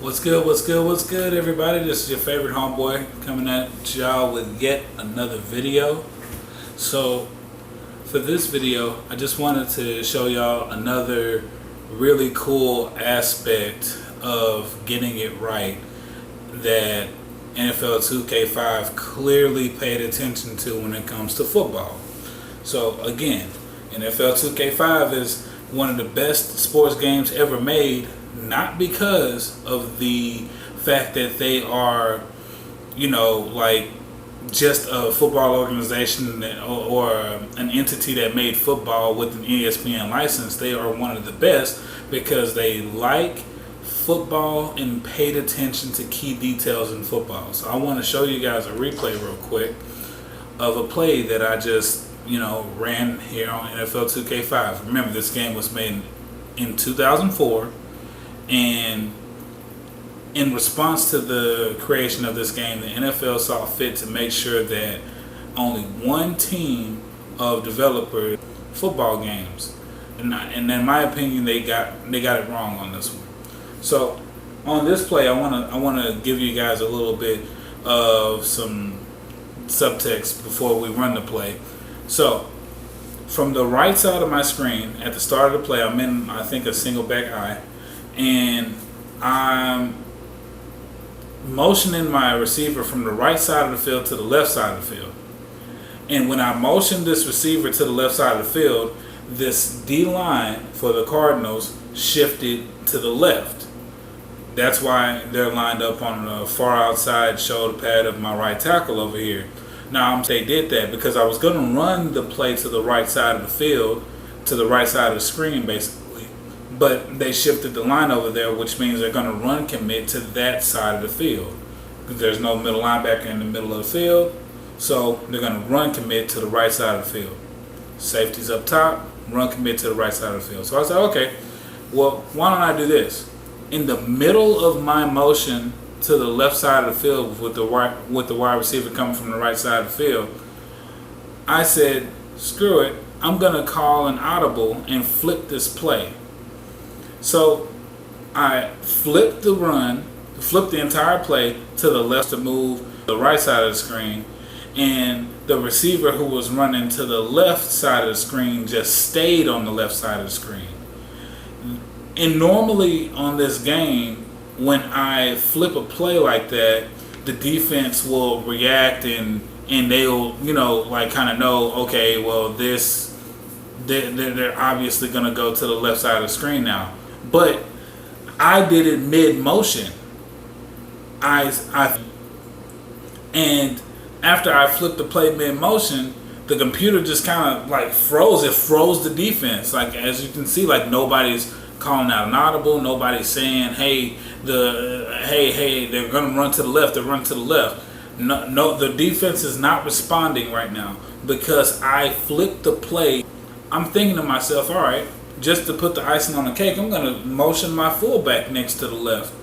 What's good, what's good, what's good, everybody? This is your favorite homeboy coming at y'all with yet another video. So, for this video, I just wanted to show y'all another really cool aspect of getting it right that NFL 2K5 clearly paid attention to when it comes to football. So, again, NFL 2K5 is one of the best sports games ever made, not because of the fact that they are, like just a football organization or an entity that made football with an ESPN license. They are one of the best because they like football and paid attention to key details in football. So I want to show you guys a replay real quick of a play that I just ran here on NFL 2K5. Remember, this game was made in 2004, and in response to the creation of this game, the NFL saw fit to make sure that only one team of developers football games, and in my opinion, they got it wrong on this one. So on this play, I want to give you guys a little bit of some subtext before we run the play. So, from the right side of my screen, at the start of the play, I'm in, I think, a single back eye, and I'm motioning my receiver from the right side of the field to the left side of the field. And when I motion this receiver to the left side of the field, this D-line for the Cardinals shifted to the left. That's why they're lined up on the far outside shoulder pad of my right tackle over here. Now, they did that because I was going to run the play to the right side of the field, to the right side of the screen, basically. But they shifted the line over there, which means they're going to run commit to that side of the field. There's no middle linebacker in the middle of the field, so they're going to run commit to the right side of the field. Safety's up top, run commit to the right side of the field. So I said, okay, well, why don't I do this? In the middle of my motion to the left side of the field with the wide receiver coming from the right side of the field, I said, screw it, I'm going to call an audible and flip this play. So I flipped the entire play to the left to move the right side of the screen, and the receiver who was running to the left side of the screen just stayed on the left side of the screen. And normally on this game, when I flip a play like that, the defense will react and they'll kind of know, okay, well, they're obviously going to go to the left side of the screen now. But I did it mid motion. And after I flipped the play mid motion, the computer just kind of like froze. It froze the defense. Like, as you can see, like nobody's calling out an audible. Nobody's saying, hey, they're going to run to the left. They're running to the left. No, the defense is not responding right now because I flipped the play. I'm thinking to myself, all right, just to put the icing on the cake, I'm going to motion my fullback next to the left.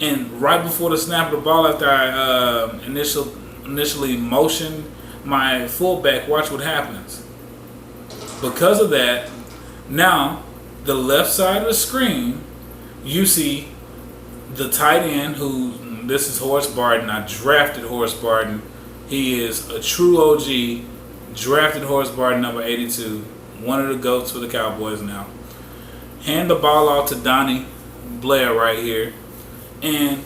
And right before the snap of the ball, after I initially motioned my fullback, watch what happens. Because of that, now the left side of the screen, you see the tight end, this is Horace Barton. I drafted Horace Barton. He is a true OG. Drafted Horace Barton, number 82. One of the GOATs for the Cowboys now. Hand the ball off to Donnie Blair right here. And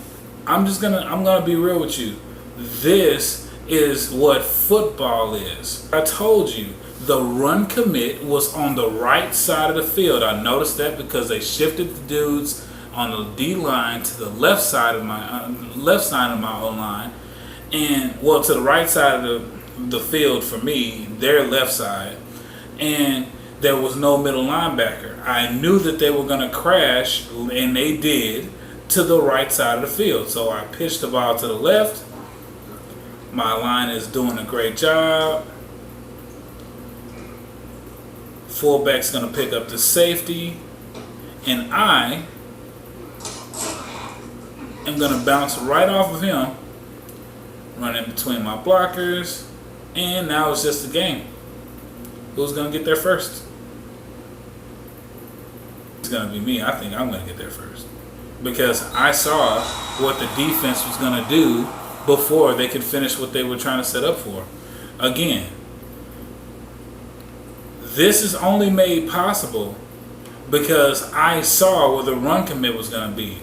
I'm gonna be real with you. This is what football is. I told you, the run commit was on the right side of the field. I noticed that because they shifted the dudes on the D line to the left side of my O-line, and to the right side of the field for me, their left side, and there was no middle linebacker. I knew that they were going to crash, and they did, to the right side of the field. So I pitched the ball to the left. My line is doing a great job. Fullback's going to pick up the safety, and I am going to bounce right off of him, run in between my blockers, and now it's just a game. Who's going to get there first? It's going to be me. I think I'm going to get there first. because I saw what the defense was going to do before they could finish what they were trying to set up for. Again, this is only made possible because I saw where the run commit was going to be.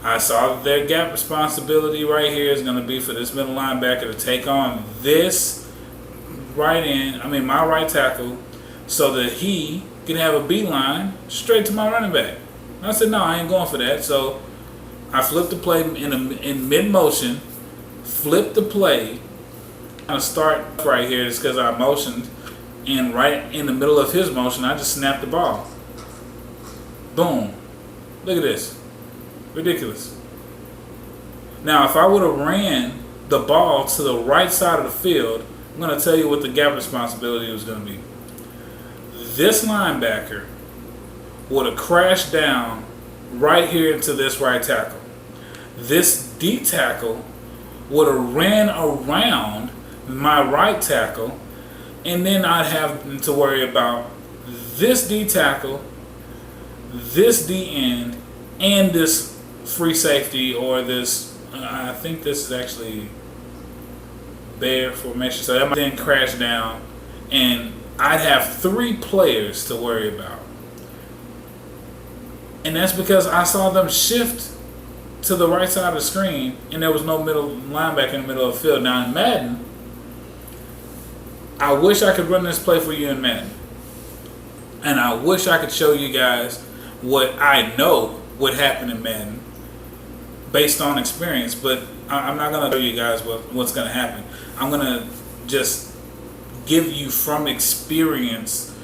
I saw that their gap responsibility right here is going to be for this middle linebacker to take on this my right tackle, so that he can have a beeline straight to my running back. And I said, no, I ain't going for that. So I flipped the play in mid-motion, flipped the play. I'm going to start right here just because I motioned, and right in the middle of his motion, I just snapped the ball. Boom. Look at this. Ridiculous. Now, if I would have ran the ball to the right side of the field, I'm going to tell you what the gap responsibility was going to be. This linebacker would have crashed down right here into this right tackle. This D tackle would have ran around my right tackle, and then I'd have to worry about this D tackle, this D end, and this free safety, or this, I think this is actually bear formation. So that might then crash down, and I'd have 3 players to worry about. And that's because I saw them shift to the right side of the screen, and there was no middle linebacker in the middle of the field. Now in Madden, I wish I could run this play for you in Madden. And I wish I could show you guys what I know would happen in Madden based on experience, but I'm not going to show you guys what's going to happen. I'm going to just give you from experience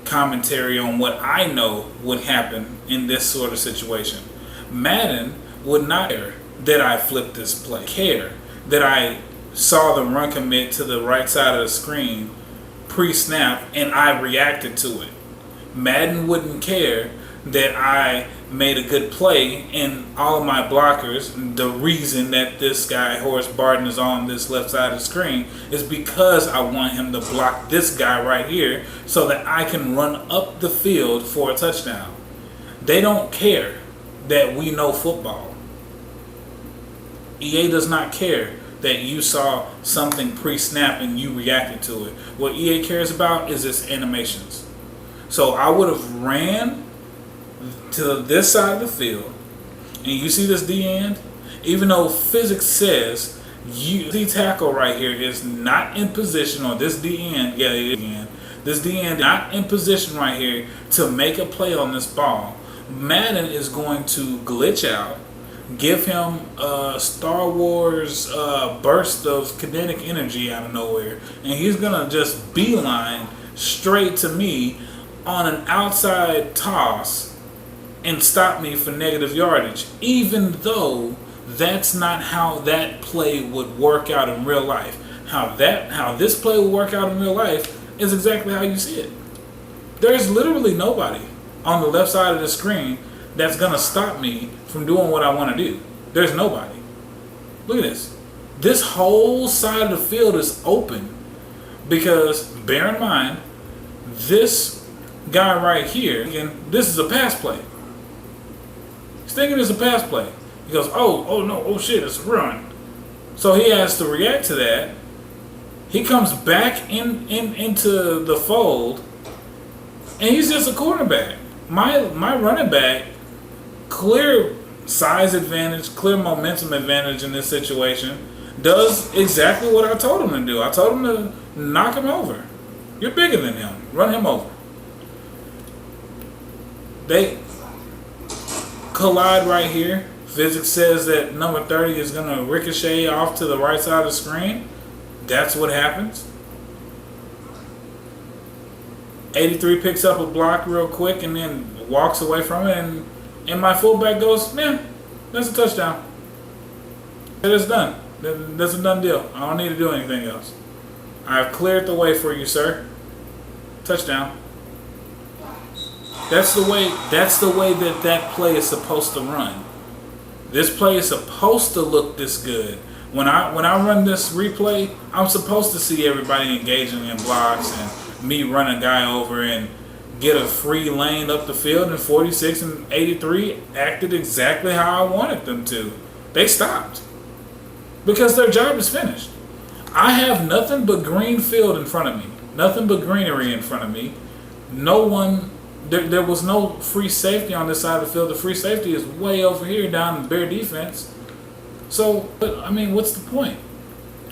commentary on what I know would happen in this sort of situation. Madden would not care that I flipped this play, care that I saw the run commit to the right side of the screen pre-snap and I reacted to it. Madden wouldn't care that I made a good play and all of my blockers, the reason that this guy Horace Barton is on this left side of the screen is because I want him to block this guy right here so that I can run up the field for a touchdown. They don't care that we know football. EA does not care that you saw something pre-snap and you reacted to it. What EA cares about is its animations. So I would have ran to this side of the field, and you see this D end, even though physics says the tackle right here is not in position, or this D end, this D end not in position right here to make a play on this ball. Madden is going to glitch out, give him a Star Wars burst of kinetic energy out of nowhere, and he's gonna just beeline straight to me on an outside toss and stop me for negative yardage, even though that's not how that play would work out in real life. How this play will work out in real life is exactly how you see it. There's literally nobody on the left side of the screen that's gonna stop me from doing what I want to do. There's nobody. Look at this. This whole side of the field is open because, bear in mind, this guy right here, again, this is a pass play. He's thinking it's a pass play. He goes, oh no, oh shit, it's a run. So he has to react to that. He comes back into the fold, and he's just a quarterback. My running back, clear size advantage, clear momentum advantage in this situation, does exactly what I told him to do. I told him to knock him over. You're bigger than him. Run him over. They collide right here. Physics says that number 30 is going to ricochet off to the right side of the screen. That's what happens. 83 picks up a block real quick and then walks away from it, and my fullback goes, man, that's a touchdown. It's done. That's a done deal. I don't need to do anything else. I've cleared the way for you, sir. Touchdown. That's the way that play is supposed to run. This play is supposed to look this good. When I run this replay, I'm supposed to see everybody engaging in blocks and me run a guy over and get a free lane up the field, and 46 and 83 acted exactly how I wanted them to. They stopped because their job is finished. I have nothing but green field in front of me, nothing but greenery in front of me. No one, there was no free safety on this side of the field. The free safety is way over here down in Bear defense. So, but I mean, what's the point?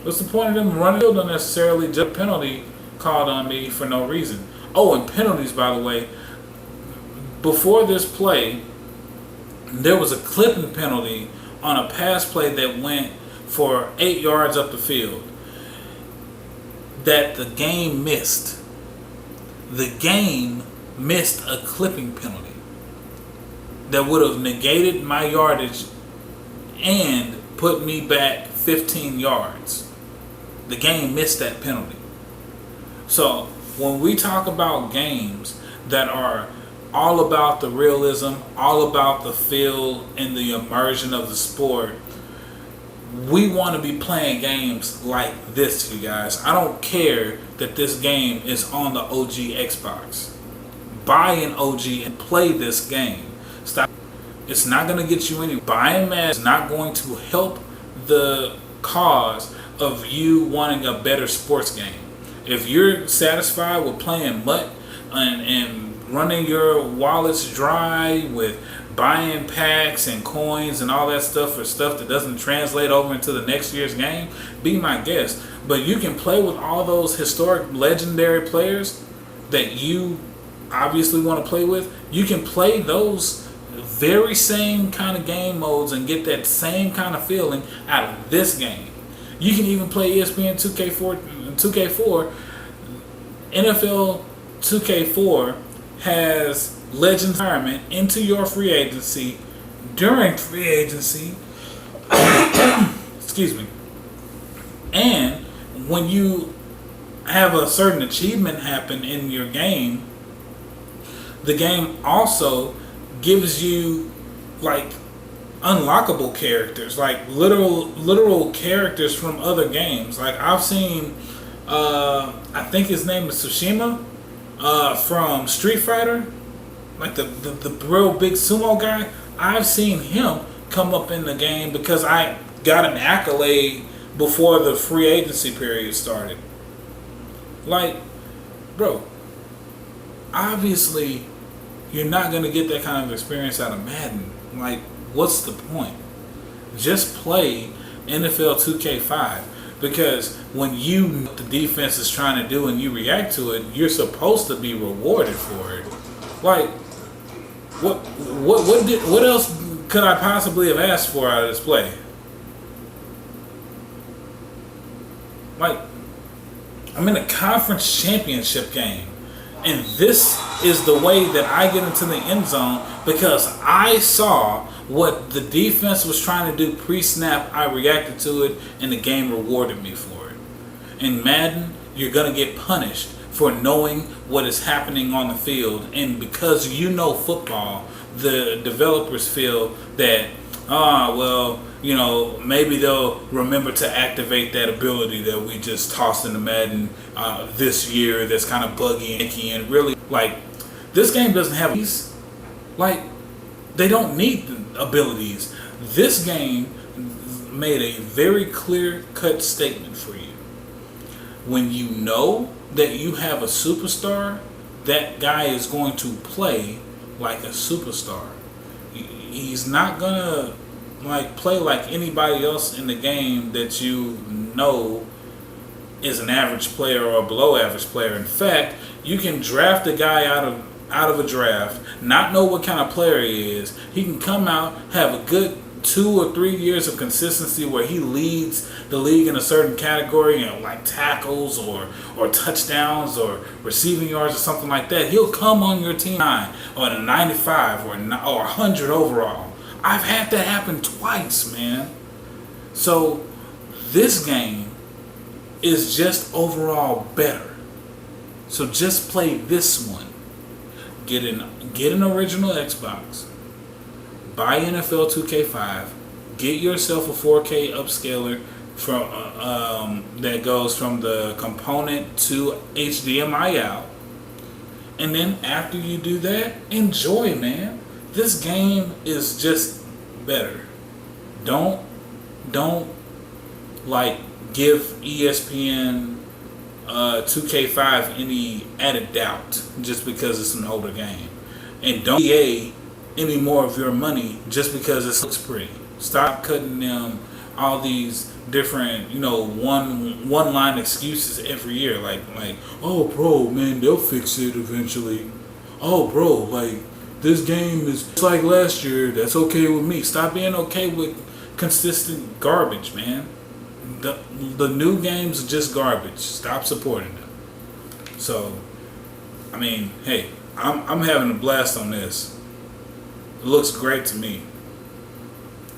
What's the point of them running the field unnecessarily? Just a penalty called on me for no reason. Oh, and penalties, by the way. Before this play, there was a clipping penalty on a pass play that went for 8 yards up the field that the game missed. The game missed a clipping penalty that would have negated my yardage and put me back 15 yards. The game missed that penalty. So when we talk about games that are all about the realism, all about the feel and the immersion of the sport, we want to be playing games like this, you guys. I don't care that this game is on the OG Xbox. Buy an OG and play this game. Stop. It's not going to get you anywhere. Buying Madden is not going to help the cause of you wanting a better sports game. If you're satisfied with playing MUT and running your wallets dry with buying packs and coins and all that stuff for stuff that doesn't translate over into the next year's game, be my guest. But you can play with all those historic legendary players that you obviously want to play with. You can play those very same kind of game modes and get that same kind of feeling out of this game. You can even play ESPN 2K4. NFL 2K4 has Legends retirement into your free agency during free agency. Excuse me. And when you have a certain achievement happen in your game, the game also gives you like unlockable characters, like literal characters from other games. Like I've seen, I think his name is Tsushima from Street Fighter, like the real big sumo guy. I've seen him come up in the game because I got an accolade before the free agency period started. Like, bro, obviously you're not going to get that kind of experience out of Madden. Like, what's the point? Just play NFL 2K5, because when you know what the defense is trying to do and you react to it, you're supposed to be rewarded for it. Like, what else could I possibly have asked for out of this play? Like, I'm in a conference championship game, and this is the way that I get into the end zone because I saw what the defense was trying to do pre-snap. I reacted to it, and the game rewarded me for it. In Madden, you're going to get punished for knowing what is happening on the field, and because you know football, the developers feel that, maybe they'll remember to activate that ability that we just tossed into Madden this year that's kind of buggy and icky, and really, like, this game doesn't have these. Like, they don't need the abilities. This game made a very clear-cut statement for you. When you know that you have a superstar, that guy is going to play like a superstar. He's not gonna play like anybody else in the game that you know is an average player or a below average player. In fact, you can draft a guy out of a draft, not know what kind of player he is. He can come out, have a good 2 or 3 years of consistency where he leads the league in a certain category, like tackles or touchdowns or receiving yards or something like that. He'll come on your team or a 95 or 100 overall. I've had that happen twice, man. So this game is just overall better. So just play this one. Get an original Xbox. Buy NFL 2K5. Get yourself a 4K upscaler from that goes from the component to HDMI out, And then after you do that, enjoy, man. This game is just better. Don't don't like give ESPN 2K5 any added doubt just because it's an older game, and don't EA any more of your money just because it looks pretty. Stop cutting them all these different, one line excuses every year, like oh bro, man, they'll fix it eventually. Oh bro, like this game is just like last year. That's okay with me. Stop being okay with consistent garbage, man. The new games are just garbage. Stop supporting them. So, I mean, hey, I'm having a blast on this. It looks great to me.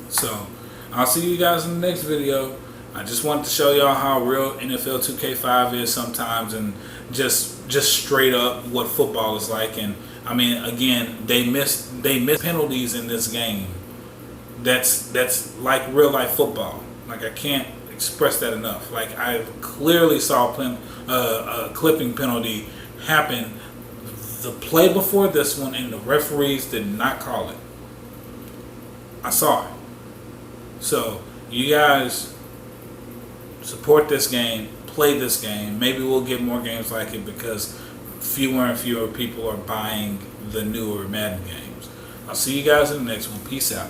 So, I'll see you guys in the next video. I just wanted to show y'all how real NFL 2K5 is sometimes, and just straight up what football is like. And I mean, again, they miss penalties in this game. That's like real life football. Like, I can't express that enough. Like, I clearly saw a clipping penalty happen the play before this one, and the referees did not call it. I saw it. So you guys support this game, play this game. Maybe we'll get more games like it because fewer and fewer people are buying the newer Madden games. I'll see you guys in the next one. Peace out.